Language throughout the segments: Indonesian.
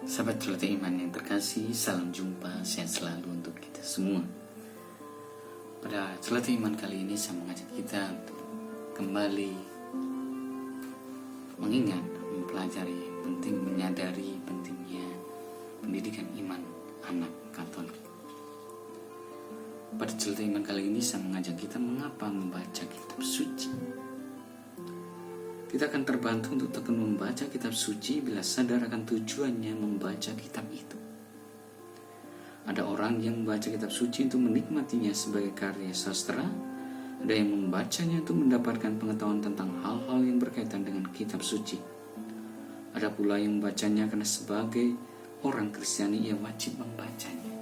Sahabat Celoteh Iman yang terkasih, salam jumpa, sehat selalu untuk kita semua. Pada Celoteh Iman kali ini saya mengajak kita untuk kembali mengingat, mempelajari, menyadari pentingnya pendidikan iman anak Katolik. Pada Celoteh Iman kali ini saya mengajak kita mengapa membaca kitab suci. Kita akan terbantu untuk tekun membaca kitab suci bila sadar akan tujuannya membaca kitab itu. Ada orang yang membaca kitab suci untuk menikmatinya sebagai karya sastra, ada yang membacanya untuk mendapatkan pengetahuan tentang hal-hal yang berkaitan dengan kitab suci. Ada pula yang membacanya karena sebagai orang Kristiani ia wajib membacanya.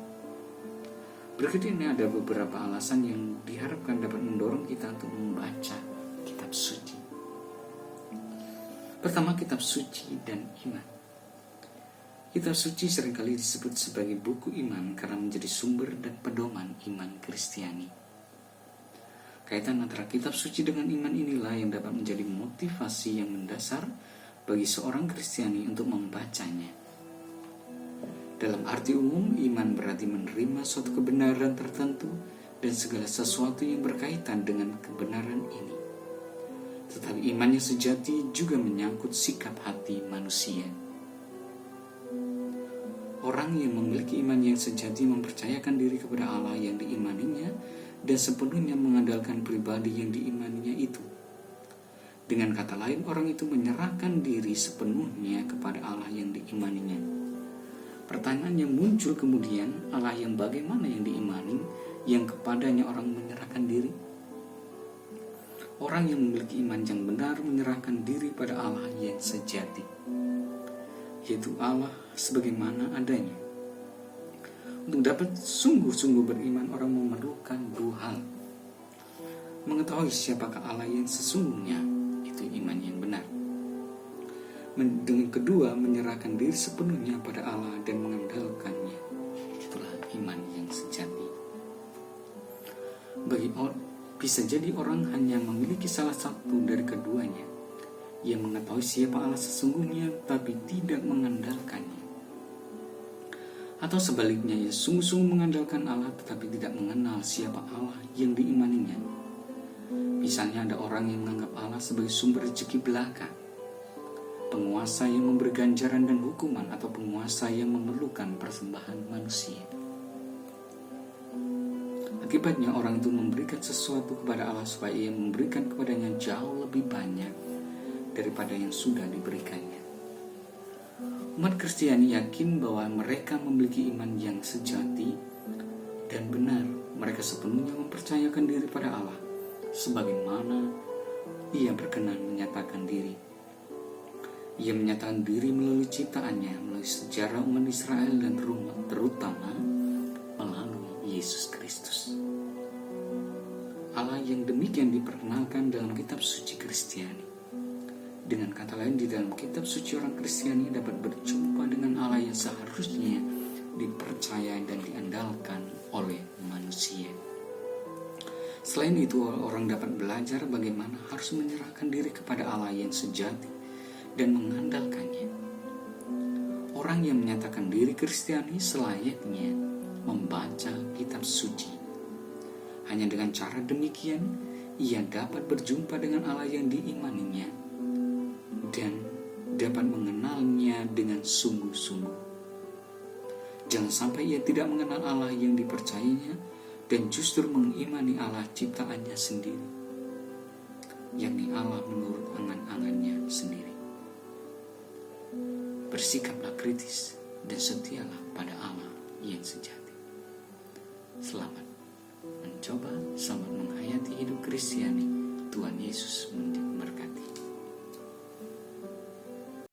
Berikut ini ada beberapa alasan yang diharapkan dapat mendorong kita untuk membaca kitab suci. Pertama, kitab suci dan iman. Kitab suci seringkali disebut sebagai buku iman karena menjadi sumber dan pedoman iman Kristiani. Kaitan antara kitab suci dengan iman inilah yang dapat menjadi motivasi yang mendasar bagi seorang Kristiani untuk membacanya. Dalam arti umum, iman berarti menerima suatu kebenaran tertentu dan segala sesuatu yang berkaitan dengan kebenaran ini. Tetapi iman yang sejati juga menyangkut sikap hati manusia. Orang yang memiliki iman yang sejati mempercayakan diri kepada Allah yang diimaninya dan sepenuhnya mengandalkan pribadi yang diimaninya itu. Dengan kata lain, orang itu menyerahkan diri sepenuhnya kepada Allah yang diimaninya. Pertanyaan yang muncul kemudian, Allah yang bagaimana yang diimani, yang kepadanya orang menyerahkan diri? Orang yang memiliki iman yang benar menyerahkan diri pada Allah yang sejati, yaitu Allah sebagaimana adanya. Untuk dapat sungguh-sungguh beriman, orang memerlukan dua hal. Mengetahui siapakah Allah yang sesungguhnya, itu iman yang benar. Dengan kedua, menyerahkan diri sepenuhnya pada Allah dan mengandalkannya, itulah iman yang sejati. Bisa jadi orang hanya memiliki salah satu dari keduanya. Ia mengetahui siapa Allah sesungguhnya tapi tidak mengandalkannya. Atau sebaliknya, ia sungguh-sungguh mengandalkan Allah tetapi tidak mengenal siapa Allah yang diimaninya. Misalnya ada orang yang menganggap Allah sebagai sumber rezeki belaka, penguasa yang memberi ganjaran dan hukuman, atau penguasa yang memerlukan persembahan manusia. Akibatnya orang itu memberikan sesuatu kepada Allah supaya ia memberikan kepadanya jauh lebih banyak daripada yang sudah diberikannya. Umat Kristiani yakin bahwa mereka memiliki iman yang sejati dan benar. Mereka sepenuhnya mempercayakan diri pada Allah sebagaimana ia berkenan menyatakan diri. Ia menyatakan diri melalui ciptaannya, melalui sejarah umat Israel dan terutama melalui Yesus Kristus. Allah yang demikian diperkenalkan dalam kitab suci Kristiani. Dengan kata lain, di dalam kitab suci orang Kristiani dapat berjumpa dengan Allah yang seharusnya dipercaya dan diandalkan oleh manusia. Selain itu, orang dapat belajar bagaimana harus menyerahkan diri kepada Allah yang sejati dan mengandalkannya. Orang yang menyatakan diri Kristiani selayaknya membaca kitab suci. Hanya dengan cara demikian, ia dapat berjumpa dengan Allah yang diimaninya dan dapat mengenalnya dengan sungguh-sungguh. Jangan sampai ia tidak mengenal Allah yang dipercayainya dan justru mengimani Allah ciptaannya sendiri, yakni Allah menurut angan-angannya sendiri. Bersikaplah kritis dan setialah pada Allah yang sejati. Selamat mencoba, selamat menghayati hidup Kristiani. Tuhan Yesus memberkati.